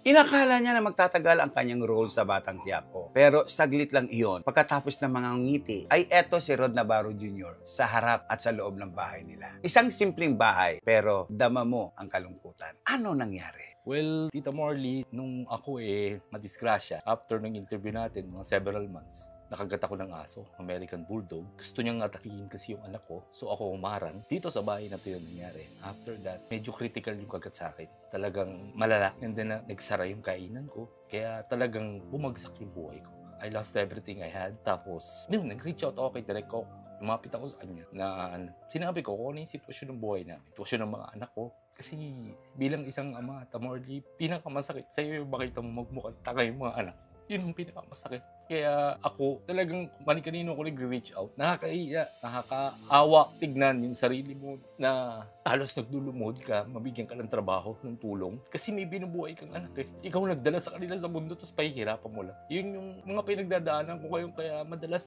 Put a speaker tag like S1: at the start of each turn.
S1: Inakala niya na magtatagal ang kanyang role sa Batang Quiapo. Pero saglit lang iyon. Pagkatapos ng mga ngiti, ay eto si Rod Navarro Jr. sa harap at sa loob ng bahay nila. Isang simpleng bahay, pero dama mo ang kalungkutan. Ano nangyari?
S2: Well, Tita Marley, nung ako madisgrasya, after ng interview natin, mga several months, nakagat ako ng aso, American Bulldog. Gusto niyang atakihin kasi yung anak ko, so ako umarang. Dito sa bahay na ito yung nangyari. After that, medyo critical yung kagat sa akin. Talagang malala. And then, nagsara yung kainan ko. Kaya talagang bumagsak yung buhay ko. I lost everything I had. Tapos, nag-reach out ako kay Direk ko. Lumapit ako sa kanya na sinabi ko kung ano yung sitwasyon ng buhay namin, sitwasyon ng mga anak ko. Kasi bilang isang ama, Tamorly, pinakamasakit sa'yo yung makita mo magmukhang tanga yung mga anak. Yun ang pinakamasakit. Kaya ako, talagang kanino ako nag-reach out. Nakakaiya, nakakaawa tignan yung sarili mo na halos nagdulumod ka, mabigyan ka ng trabaho, ng tulong. Kasi may binubuhay kang anak eh. Ikaw nagdala sa kanila sa mundo, tapos pahihirapan mo lang. Yun yung mga pinagdadaanan ko ngayon, kaya madalas